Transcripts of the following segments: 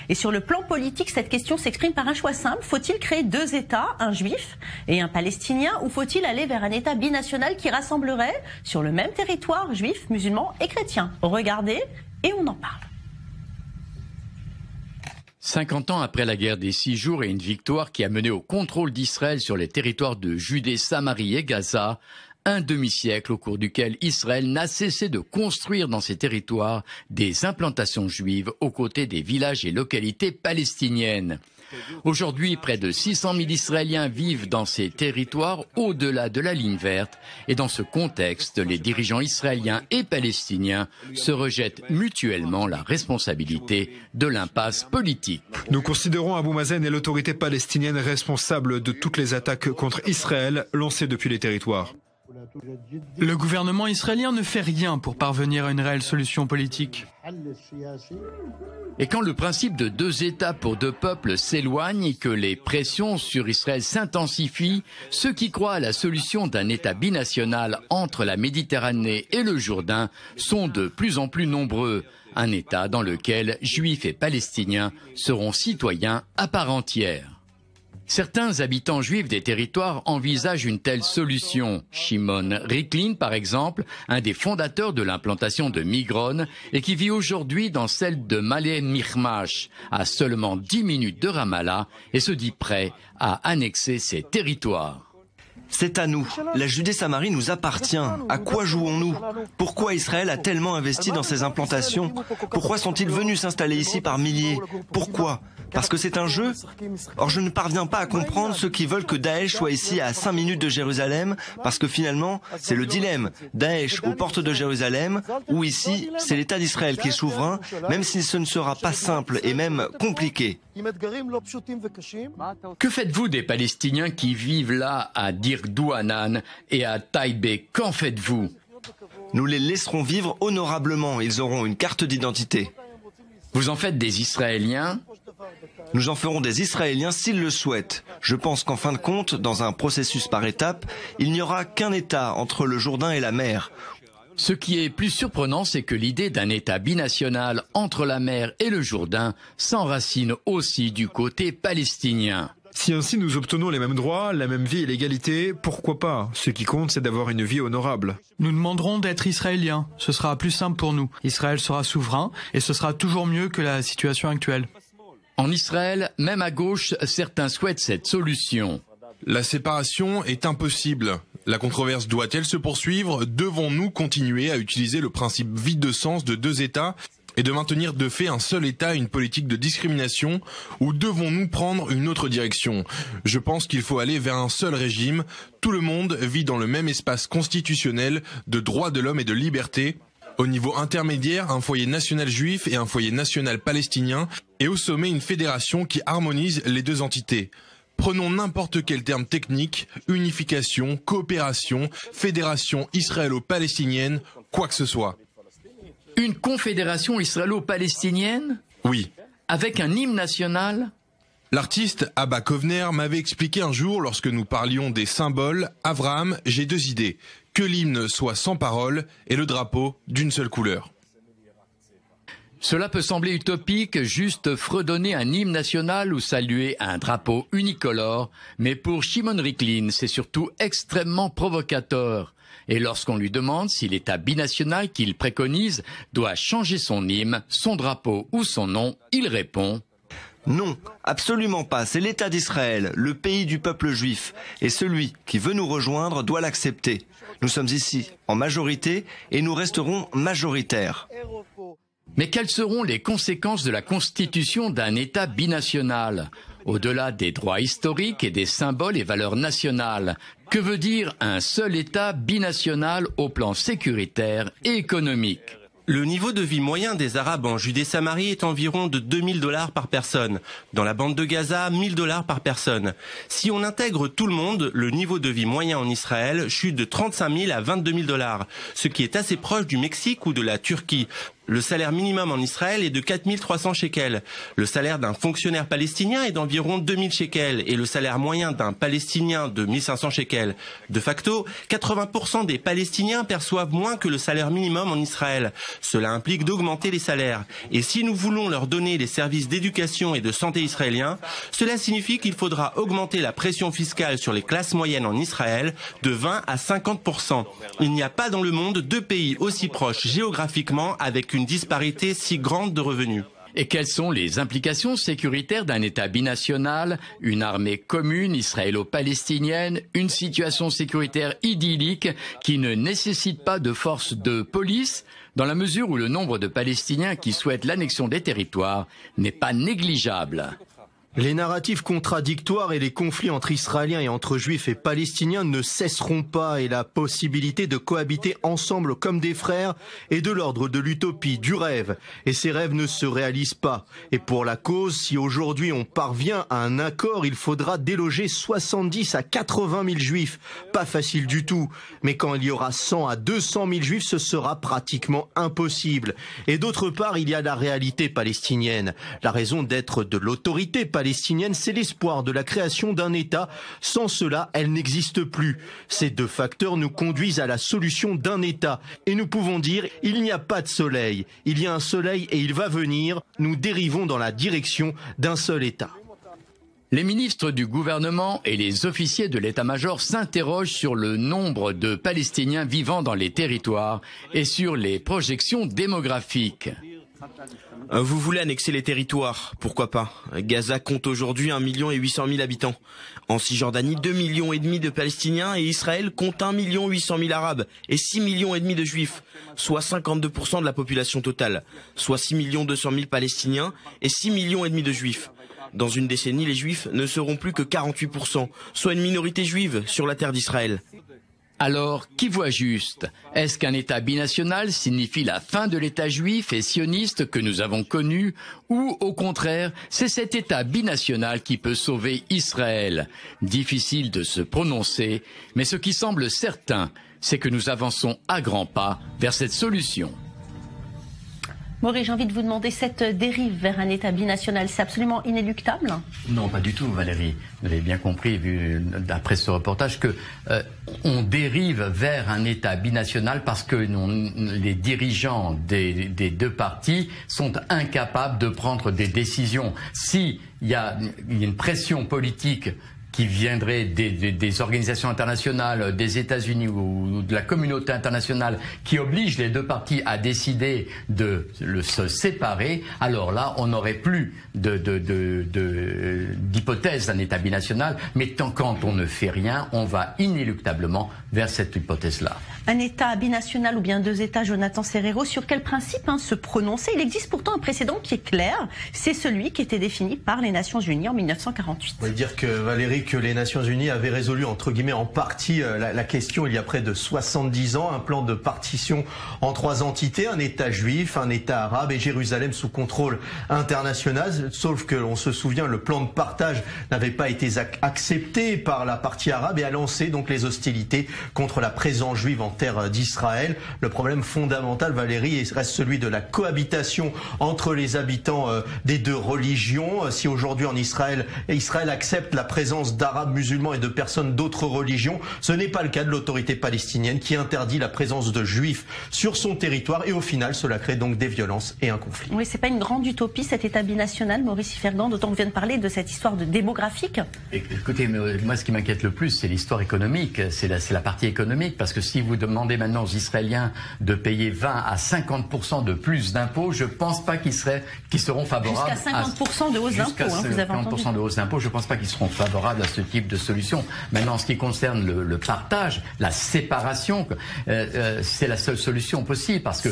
Et sur le plan politique, cette question s'exprime par un choix simple. Faut-il créer deux États, un juif et un palestinien, ou faut-il aller vers un État binational qui rassemblerait sur le même territoire juifs, musulmans et chrétiens? Regardez, et on en parle. 50 ans après la guerre des 6 jours et une victoire qui a mené au contrôle d'Israël sur les territoires de Judée, Samarie et Gaza, un demi-siècle au cours duquel Israël n'a cessé de construire dans ces territoires des implantations juives aux côtés des villages et localités palestiniennes. Aujourd'hui, près de 600 000 Israéliens vivent dans ces territoires au-delà de la ligne verte. Et dans ce contexte, les dirigeants israéliens et palestiniens se rejettent mutuellement la responsabilité de l'impasse politique. Nous considérons Abou Mazen et l'autorité palestinienne responsables de toutes les attaques contre Israël lancées depuis les territoires. Le gouvernement israélien ne fait rien pour parvenir à une réelle solution politique. Et quand le principe de deux États pour deux peuples s'éloigne et que les pressions sur Israël s'intensifient, ceux qui croient à la solution d'un État binational entre la Méditerranée et le Jourdain sont de plus en plus nombreux. Un État dans lequel Juifs et Palestiniens seront citoyens à part entière. Certains habitants juifs des territoires envisagent une telle solution. Shimon Riklin, par exemple, un des fondateurs de l'implantation de Migron et qui vit aujourd'hui dans celle de Malé Michmash, à seulement 10 minutes de Ramallah, et se dit prêt à annexer ces territoires. C'est à nous. La Judée-Samarie nous appartient. À quoi jouons-nous? Pourquoi Israël a tellement investi dans ces implantations? Pourquoi sont-ils venus s'installer ici par milliers? Pourquoi? Parce que c'est un jeu? Or, je ne parviens pas à comprendre ceux qui veulent que Daesh soit ici à 5 minutes de Jérusalem, parce que finalement, c'est le dilemme. Daesh aux portes de Jérusalem, ou ici, c'est l'État d'Israël qui est souverain, même si ce ne sera pas simple et même compliqué. Que faites-vous des Palestiniens qui vivent là à Dir Douanan et à Taïbé? Qu'en faites-vous? Nous les laisserons vivre honorablement, ils auront une carte d'identité. Vous en faites des Israéliens? Nous en ferons des Israéliens s'ils le souhaitent. Je pense qu'en fin de compte, dans un processus par étapes, il n'y aura qu'un État entre le Jourdain et la mer. Ce qui est plus surprenant, c'est que l'idée d'un État binational entre la mer et le Jourdain s'enracine aussi du côté palestinien. Si ainsi nous obtenons les mêmes droits, la même vie et l'égalité, pourquoi pas? Ce qui compte, c'est d'avoir une vie honorable. Nous demanderons d'être israéliens. Ce sera plus simple pour nous. Israël sera souverain et ce sera toujours mieux que la situation actuelle. En Israël, même à gauche, certains souhaitent cette solution. La séparation est impossible. La controverse doit-elle se poursuivre? Devons-nous continuer à utiliser le principe vide de sens de deux États et de maintenir de fait un seul État et une politique de discrimination, ou devons-nous prendre une autre direction? Je pense qu'il faut aller vers un seul régime. Tout le monde vit dans le même espace constitutionnel de droits de l'homme et de liberté. Au niveau intermédiaire, un foyer national juif et un foyer national palestinien, et au sommet une fédération qui harmonise les deux entités. Prenons n'importe quel terme technique, unification, coopération, fédération israélo-palestinienne, quoi que ce soit. Une confédération israélo-palestinienne? Oui. Avec un hymne national? L'artiste Abba Kovner m'avait expliqué un jour, lorsque nous parlions des symboles, Abraham, j'ai deux idées. Que l'hymne soit sans parole et le drapeau d'une seule couleur. Cela peut sembler utopique, juste fredonner un hymne national ou saluer un drapeau unicolore, mais pour Shimon Riklin, c'est surtout extrêmement provocateur. Et lorsqu'on lui demande si l'État binational qu'il préconise doit changer son hymne, son drapeau ou son nom, il répond: non, absolument pas. C'est l'État d'Israël, le pays du peuple juif. Et celui qui veut nous rejoindre doit l'accepter. Nous sommes ici en majorité et nous resterons majoritaires. Mais quelles seront les conséquences de la constitution d'un État binational? Au-delà des droits historiques et des symboles et valeurs nationales, que veut dire un seul État binational au plan sécuritaire et économique? Le niveau de vie moyen des Arabes en Judée-Samarie est environ de 2 000 $ par personne. Dans la bande de Gaza, 1 000 $ par personne. Si on intègre tout le monde, le niveau de vie moyen en Israël chute de 35 000 à 22 000 $, ce qui est assez proche du Mexique ou de la Turquie. Le salaire minimum en Israël est de 4300 shekels. Le salaire d'un fonctionnaire palestinien est d'environ 2000 shekels et le salaire moyen d'un Palestinien de 1500 shekels. De facto, 80% des Palestiniens perçoivent moins que le salaire minimum en Israël. Cela implique d'augmenter les salaires. Et si nous voulons leur donner les services d'éducation et de santé israéliens, cela signifie qu'il faudra augmenter la pression fiscale sur les classes moyennes en Israël de 20 à 50%. Il n'y a pas dans le monde deux pays aussi proches géographiquement avec une disparité si grande de revenus. Et quelles sont les implications sécuritaires d'un État binational, une armée commune israélo-palestinienne, une situation sécuritaire idyllique qui ne nécessite pas de forces de police, dans la mesure où le nombre de Palestiniens qui souhaitent l'annexion des territoires n'est pas négligeable. Les narratifs contradictoires et les conflits entre Israéliens et entre Juifs et Palestiniens ne cesseront pas et la possibilité de cohabiter ensemble comme des frères est de l'ordre de l'utopie, du rêve. Et ces rêves ne se réalisent pas. Et pour la cause, si aujourd'hui on parvient à un accord, il faudra déloger 70 à 80 000 Juifs. Pas facile du tout. Mais quand il y aura 100 à 200 000 Juifs, ce sera pratiquement impossible. Et d'autre part, il y a la réalité palestinienne. La raison d'être de l'autorité palestinienne, c'est l'espoir de la création d'un État. Sans cela, elle n'existe plus. Ces deux facteurs nous conduisent à la solution d'un État. Et nous pouvons dire, il n'y a pas de soleil. Il y a un soleil et il va venir. Nous dérivons dans la direction d'un seul État. Les ministres du gouvernement et les officiers de l'état-major s'interrogent sur le nombre de Palestiniens vivant dans les territoires et sur les projections démographiques. Vous voulez annexer les territoires, pourquoi pas. Gaza compte aujourd'hui 1 800 000 habitants. En Cisjordanie, 2,5 millions de Palestiniens et Israël compte 1 800 000 Arabes et 6,5 millions de Juifs, soit 52% de la population totale, soit 6 200 000 Palestiniens et 6,5 millions de Juifs. Dans une décennie, les Juifs ne seront plus que 48%, soit une minorité juive sur la terre d'Israël. Alors, qui voit juste? Est-ce qu'un État binational signifie la fin de l'État juif et sioniste que nous avons connu? Ou, au contraire, c'est cet État binational qui peut sauver Israël? Difficile de se prononcer, mais ce qui semble certain, c'est que nous avançons à grands pas vers cette solution. Maurice, j'ai envie de vous demander, cette dérive vers un État binational, c'est absolument inéluctable? Non, pas du tout, Valérie. Vous avez bien compris, vu d'après ce reportage, que on dérive vers un État binational parce que les dirigeants des deux partis sont incapables de prendre des décisions. S'il y a une pression politique qui viendrait des organisations internationales, des États-Unis ou de la communauté internationale, qui oblige les deux parties à décider de se séparer, alors là, on n'aurait plus d'hypothèse d'un État binational, mais quand on ne fait rien, on va inéluctablement vers cette hypothèse-là. Un État binational ou bien deux États, Jonathan Serrero, sur quel principe se prononcer? Il existe pourtant un précédent qui est clair, c'est celui qui était défini par les Nations Unies en 1948. On va dire que, Valérie, que les Nations Unies avaient résolu, entre guillemets, en partie la question il y a près de 70 ans, un plan de partition en 3 entités, un État juif, un État arabe et Jérusalem sous contrôle international, sauf que, on se souvient, le plan de partage n'avait pas été accepté par la partie arabe et a lancé donc les hostilités contre la présence juive en terre d'Israël. Le problème fondamental, Valérie, reste celui de la cohabitation entre les habitants des deux religions. Si aujourd'hui en Israël accepte la présence d'Arabes musulmans et de personnes d'autres religions, ce n'est pas le cas de l'autorité palestinienne qui interdit la présence de juifs sur son territoire et au final cela crée donc des violences et un conflit. Oui, c'est pas une grande utopie cet État binational, Maurice Fergand, d'autant qu'on vient de parler de cette histoire de démographique. Écoutez, moi ce qui m'inquiète le plus, c'est l'histoire économique, c'est la partie économique, parce que si vous demandez maintenant aux Israéliens de payer 20 à 50% de plus d'impôts, je pense pas qu'ils seront favorables. Jusqu'à 50% de hausse d'impôts, vous avez entendu. 50% de hausse d'impôts, je pense pas qu'ils seront favorables à ce type de solution. Maintenant, en ce qui concerne le partage, la séparation, c'est la seule solution possible, parce que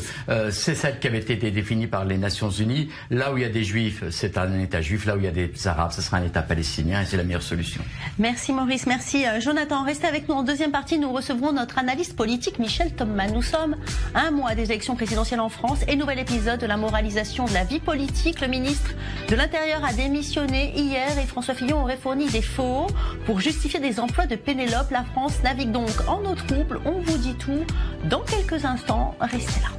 c'est celle qui avait été définie par les Nations Unies. Là où il y a des Juifs, c'est un État juif. Là où il y a des Arabes, ce sera un État palestinien, et c'est la meilleure solution. Merci Maurice, merci Jonathan. Restez avec nous en deuxième partie. Nous recevrons notre analyste politique Michel Thomas. Nous sommes à un mois des élections présidentielles en France et nouvel épisode de la moralisation de la vie politique. Le ministre de l'Intérieur a démissionné hier et François Fillon aurait fourni des faux pour justifier des emplois de Pénélope. La France navigue donc en eau trouble. On vous dit tout dans quelques instants. Restez là.